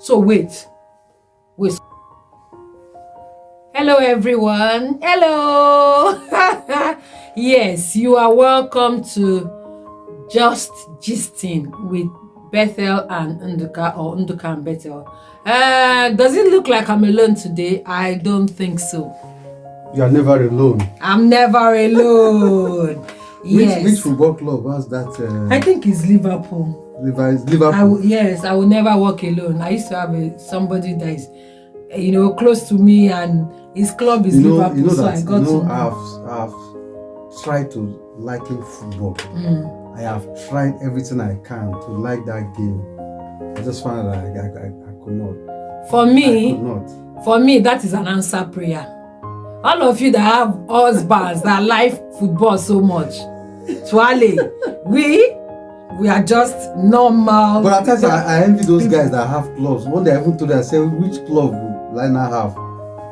So wait. Hello, everyone. Hello. Yes, you are welcome to Just Gisting with Bethel and Nduka, or Nduka and Bethel. Does it look like I'm alone today? I don't think so. You are never alone. I'm never alone. Yes. Which football club has that? I think it's Liverpool. Liverpool. Yes, I will never walk alone. I used to have somebody that is, close to me, and his club is Liverpool. So I got to know. I've tried to liking football. I have tried everything I can to like that game. I just found that I could not. For me, I could not. For me, that is an answer prayer. All of you that have husbands that like football so much, Twale, we are just normal. But at times I envy those guys that have clubs. When they even told me, I say, which club will I not have?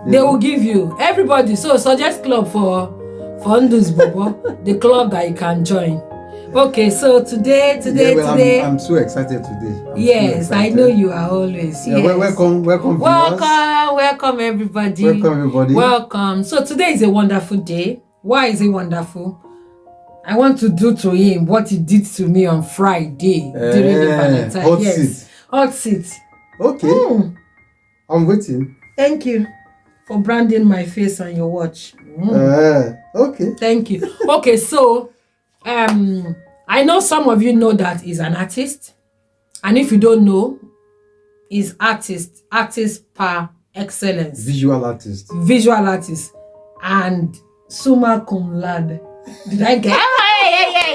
They will give you everybody. So suggest club for Ndus Bobo, the club that you can join. Okay, so today. I'm so excited today. Yes, I know you are always. Yeah, yes. Welcome, everybody. Welcome. So today is a wonderful day. Why is it wonderful? I want to do to him what he did to me on Friday during the Valentine. Hot seat. Hot seat. Okay. I'm waiting. Thank you for branding my face on your watch. Okay. Thank you. Okay, so I know some of you know that he's an artist, and if you don't know, he's artist par excellence. Visual artist, and summa cum laude. Did I get?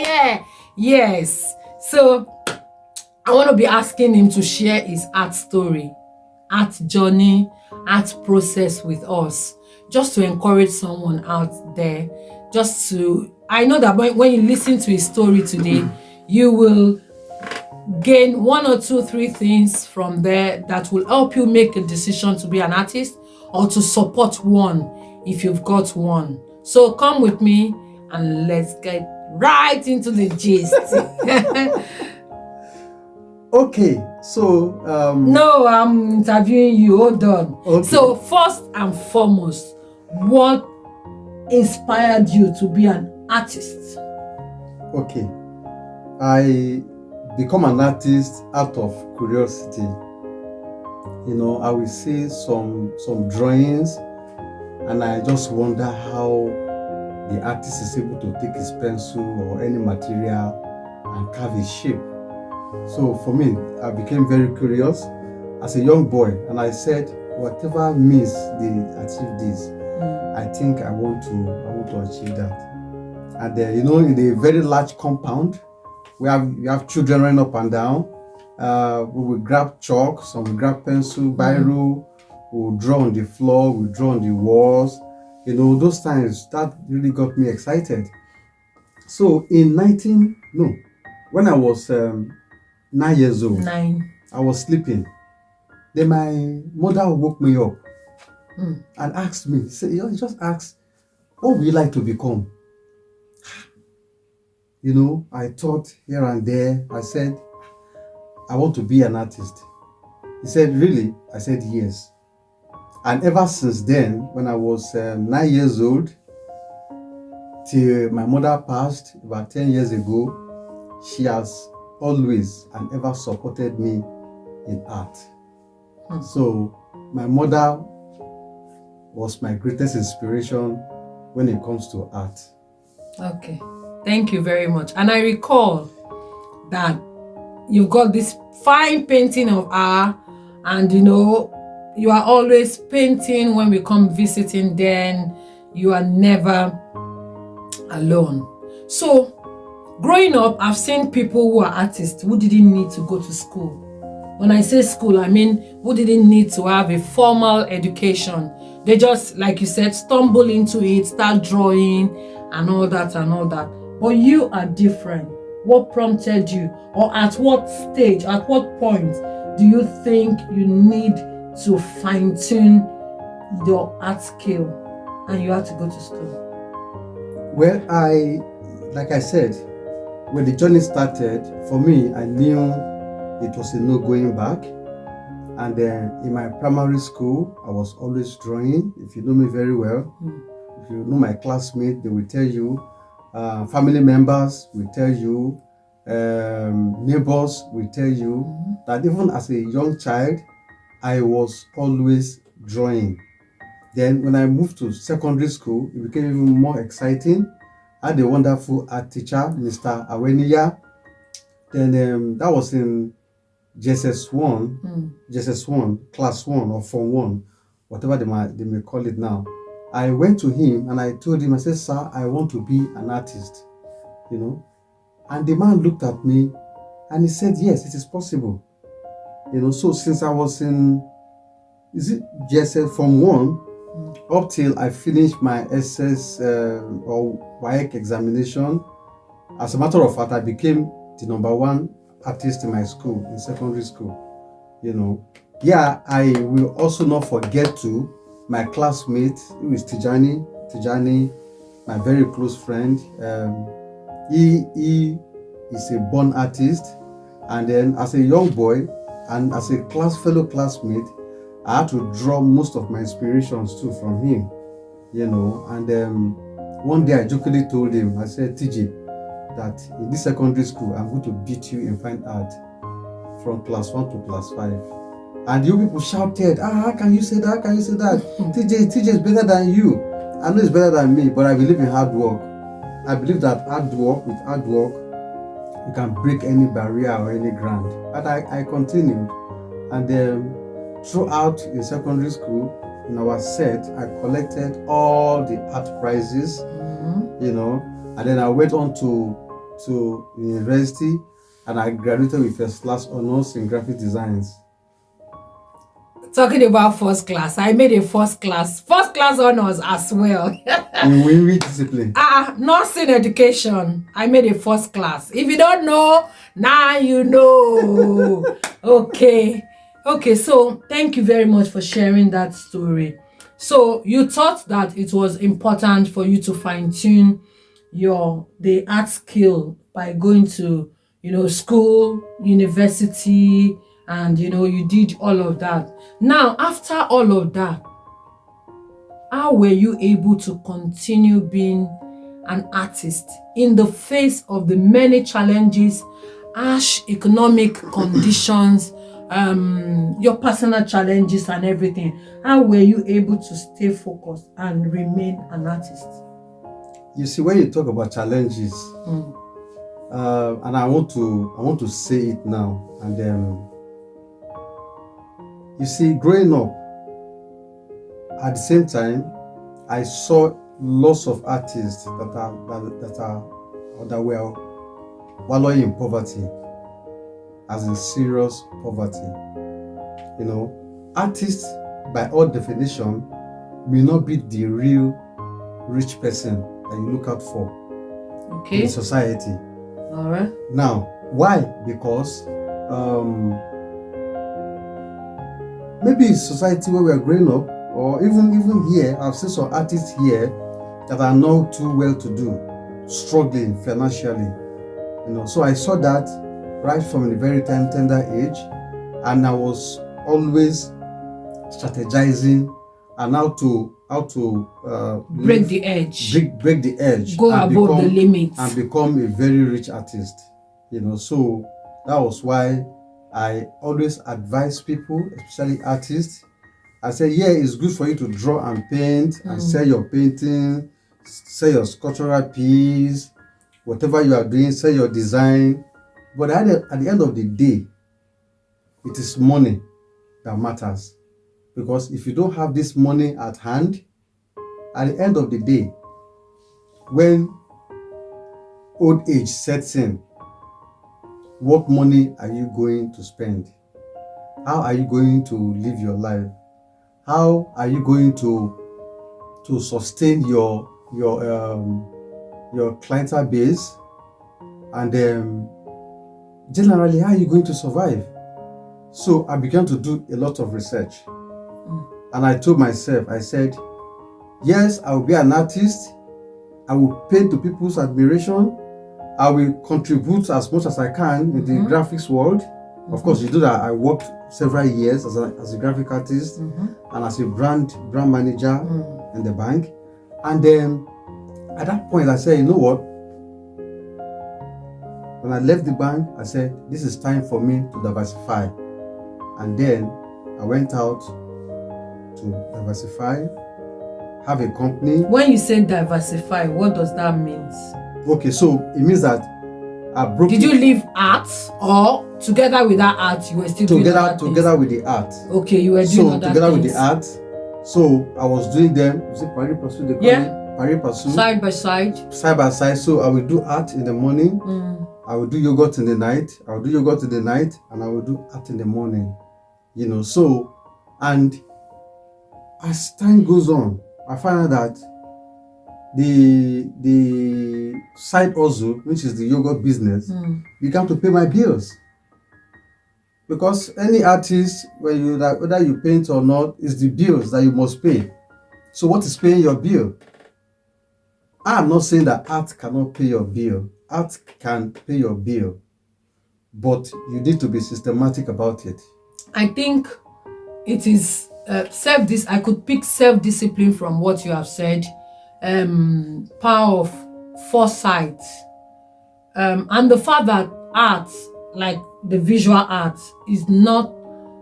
Yeah. Yes. So I want to be asking him to share his art story, art journey, art process with us, just to encourage someone out there. I know that when you listen to his story today, you will gain 1 or 2, 3 things from there that will help you make a decision to be an artist or to support one if you've got one. So come with me and let's get right into the gist. Okay, so No, I'm interviewing you. Hold on. Okay. So first and foremost, what inspired you to be an artist? Okay, I become an artist out of curiosity. I will see some drawings, and I just wonder how the artist is able to take his pencil or any material and carve a shape. So for me, I became very curious as a young boy, and I said, whatever means they achieve this, I think I want to achieve that. And in a very large compound, we have children running up and down. We will grab chalk, some will grab pencil, biro, we will draw on the floor, we will draw on the walls. Those times that really got me excited. So when I was 9 years old, I was sleeping. Then my mother woke me up and asked me, just asked, what would you like to become? I thought here and there. I said, I want to be an artist. He said, really? I said, yes. And ever since then, when I was 9 years old, till my mother passed about 10 years ago, she has always and ever supported me in art. So my mother was my greatest inspiration when it comes to art. Okay. Thank you very much. And I recall that you've got this fine painting of her, and you are always painting when we come visiting, then you are never alone. So growing up, I've seen people who are artists who didn't need to go to school. When I say school, I mean who didn't need to have a formal education. They just, like you said, stumble into it, start drawing and all that. But you are different. What prompted you? Or at what stage, at what point do you think you need to fine-tune your art skill and you had to go to school? Well, like I said, when the journey started, for me, I knew it was a no going back. And then in my primary school, I was always drawing. If you know me very well, if you know my classmates, they will tell you. Family members will tell you. Neighbors will tell you that even as a young child, I was always drawing. Then when I moved to secondary school, it became even more exciting. I had a wonderful art teacher, Mr. Aweniya. Then that was in JSS1, class 1 or form 1, whatever they may call it now. I went to him and I told him, I said, sir, I want to be an artist, And the man looked at me and he said, yes, it is possible. So since I was in, JSS form 1, up till I finished my SS or WAEC examination, as a matter of fact, I became the number 1 artist in my school, in secondary school. Yeah, I will also not forget to my classmate, who is Tijani, my very close friend. He is a born artist, and then as a young boy and as a fellow classmate, I had to draw most of my inspirations too from him, And one day I jokingly told him, I said, TJ, that in this secondary school, I'm going to beat you in fine art from class 1 to class 5. And you people shouted, how can you say that? How can you say that? TJ is better than you. I know it's better than me, but I believe in hard work. I believe that with hard work, you can break any barrier or any ground. And I continued. And throughout in secondary school, in our set, I collected all the art prizes, And then I went on to university, and I graduated with first class honors in graphic designs. Talking about first class, I made a first class honors as well. In which discipline? Nursing education. I made a first class. If you don't know, now you know. Okay, so thank you very much for sharing that story. So you thought that it was important for you to fine-tune the art skill by going to school, university, and you did all of that. Now, after all of that, how were you able to continue being an artist in the face of the many challenges, harsh economic conditions, your personal challenges and everything? How were you able to stay focused and remain an artist? You see, when you talk about challenges, and I want to say it now, and you see, growing up, at the same time, I saw lots of artists that were wallowing in poverty, as in serious poverty. Artists, by all definition, may not be the real rich person that you look out for in society. All right. Now, why? Because maybe in society where we are growing up, or even here, I've seen some artists here that are not too well to do, struggling financially. So I saw that right from a very tender age, and I was always strategizing and how to break the edge, go above the limits, and become a very rich artist. So that was why I always advise people, especially artists. I say, yeah, it's good for you to draw and paint and sell your painting, sell your sculptural piece, whatever you are doing, sell your design. But at the end of the day, it is money that matters. Because if you don't have this money at hand, at the end of the day, when old age sets in, what money are you going to spend? How are you going to live your life? How are you going to sustain your clientele base? And generally, how are you going to survive? So I began to do a lot of research. And I told myself, I said, yes, I will be an artist. I will paint to people's admiration. I will contribute as much as I can in the graphics world. Of course, you know that I worked several years as a graphic artist and as a brand manager in the bank. And then at that point, I said, you know what? When I left the bank, I said, this is time for me to diversify. And then I went out to diversify, have a company. When you say diversify, what does that mean? Okay, so it means that I broke. Did you leave art, or together with that art you were still doing other things? Together with the art? Okay, you were doing other together things. with the art. So I was doing them. You see, pari passu, they call it pari passu. Side by side. Side by side. So I will do art in the morning. I will do yogurt in the night. I will do yogurt in the night, and I will do art in the morning. You know, so, and as time goes on, I find out that the side hustle, which is the yogurt business, began to pay my bills. Because any artist, whether you paint or not, is the bills that you must pay. So what is paying your bill? I'm not saying that art cannot pay your bill. Art can pay your bill, but you need to be systematic about it. I think it is I could pick self-discipline from what you have said, power of foresight, and the fact that art, like the visual art, is not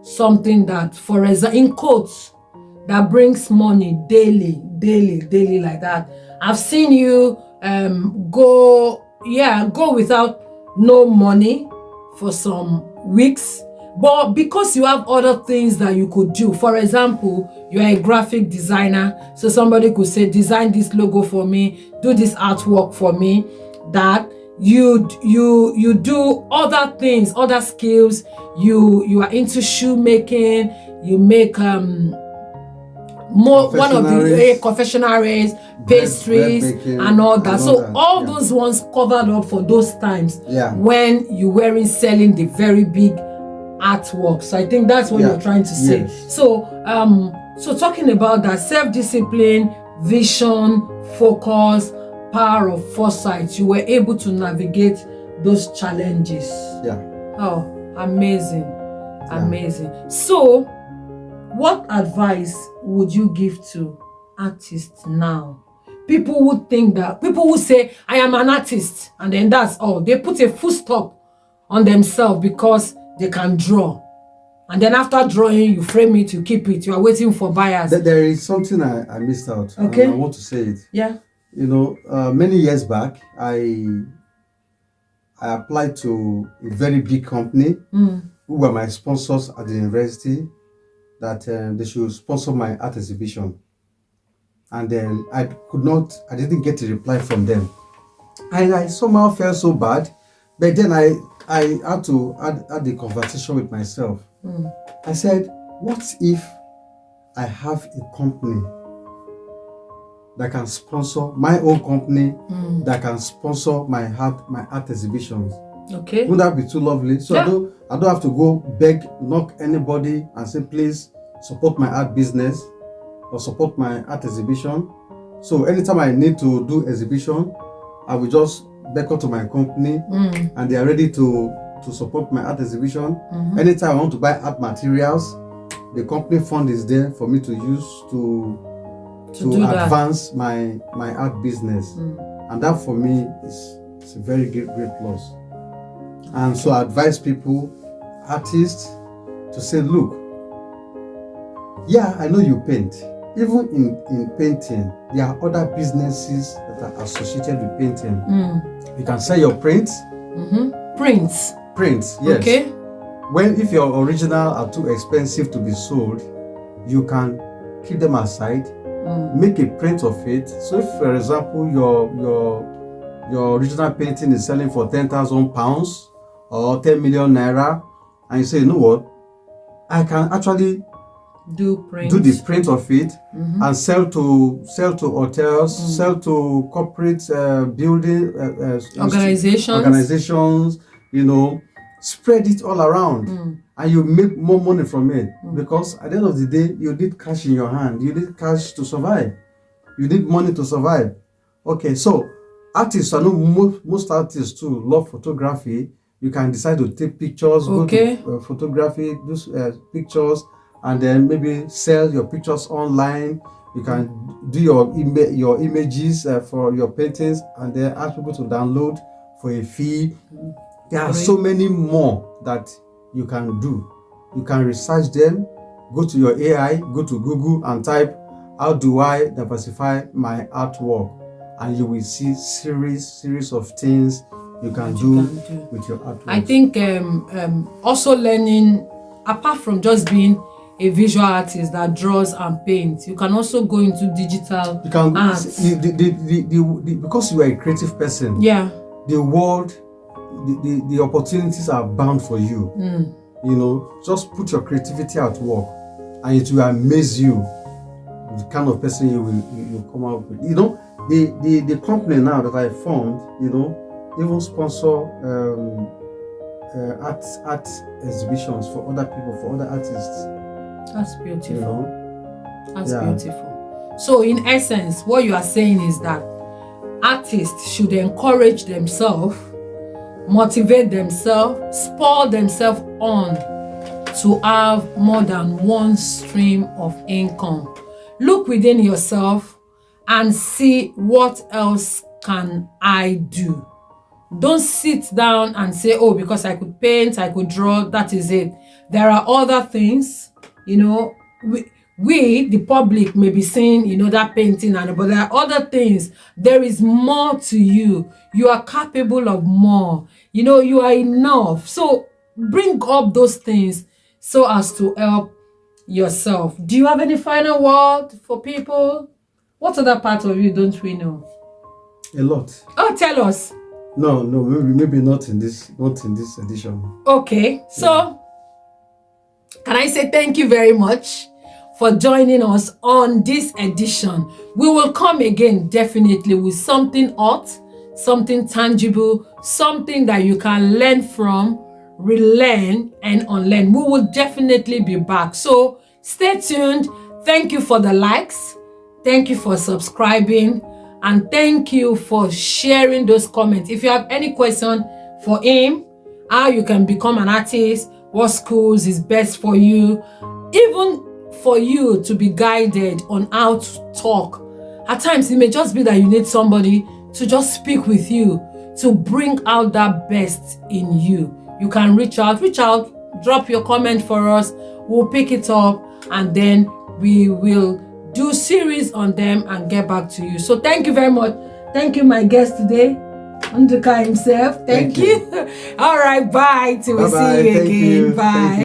something that, for example, in quotes, that brings money daily like that. I've seen you go without no money for some weeks, but because you have other things that you could do. For example, you are a graphic designer, so somebody could say, design this logo for me, do this artwork for me. That you do other things, other skills. You are into shoemaking. You make one of the confectionaries, pastries, and all that. So all those ones covered up for those times when you weren't selling the very big artwork. So I think that's what you're trying to say. Yes. So talking about that, self-discipline, vision, focus, power of foresight, you were able to navigate those challenges. Oh, amazing. So what advice would you give to artists now? People would say, I am an artist, and then that's all. They put a full stop on themselves because they can draw. And then after drawing, you frame it, you keep it, you are waiting for buyers. There is something I missed out. Okay. And I want to say it. Yeah. You know, many years back, I applied to a very big company who were my sponsors at the university, that they should sponsor my art exhibition. And then I didn't get a reply from them. And I somehow felt so bad. But then I had to add the conversation with myself. I said, what if I have a company that can sponsor my own company, that can sponsor my art exhibitions? Okay. Wouldn't that be too lovely? So I don't have to go knock anybody and say, please support my art business or support my art exhibition. So anytime I need to do exhibition, I will just beckon to my company and they are ready to support my art exhibition. Anytime I want to buy art materials, the company fund is there for me to use to advance my art business. And that for me is a very great plus. And so I advise people, artists, to say, look, I know you paint. Even in painting, there are other businesses that are associated with painting. You can sell your prints. Prints, yes. Okay. If your original are too expensive to be sold, you can keep them aside, make a print of it. So if, for example, your original painting is selling for £10,000 or 10 million naira, and you say, you know what, I can actually do the print of it and sell to hotels, sell to corporate building organizations, you know, spread it all around and you make more money from it. Because at the end of the day, you need cash in your hand. You need cash to survive. You need money to survive. Okay, so artists, I know most artists too love photography. You can decide to take pictures, Okay. go to photography, do pictures, and then maybe sell your pictures online. You can do your images for your paintings, and then ask people to download for a fee. There are so many more that you can do. You can research them, go to your AI, go to Google and type, how do I diversify my artwork? And you will see series of things you can do with your artwork. I think also learning, apart from just being a visual artist that draws and paints, you can also go into digital arts. Because you are a creative person. Yeah. The world, the opportunities are bound for you. You know, just put your creativity at work, and it will amaze you the kind of person you will come out with. You know, the company now that I formed, you know, even sponsor art exhibitions for other people, for other artists. That's beautiful. You know? That's beautiful. So in essence, what you are saying is that artists should encourage themselves, motivate themselves, spur themselves on to have more than one stream of income. Look within yourself and see, what else can I do? Don't sit down and say, oh, because I could paint, I could draw, that is it. There are other things, you know, we the public may be seeing, you know, that painting, but there are other things. There is more to you. You are capable of more. You know, you are enough. So bring up those things so as to help yourself. Do you have any final word for people? What other part of you don't we know? A lot. Oh, tell us. No, maybe not in this edition. Okay, so can I say thank you very much for joining us on this edition. We will come again definitely with something hot, something tangible, something that you can learn from, relearn and unlearn. We will definitely be back. So stay tuned. Thank you for the likes. Thank you for subscribing. And thank you for sharing those comments. If you have any question for him, how you can become an artist, what schools is best for you, even for you to be guided on how to talk. At times, it may just be that you need somebody to just speak with you, to bring out that best in you. You can reach out, drop your comment for us. We'll pick it up, and then we will do series on them and get back to you. So thank you very much. Thank you, my guest today, Nduka himself. Thank you. All right, bye. Till we see you again. Bye.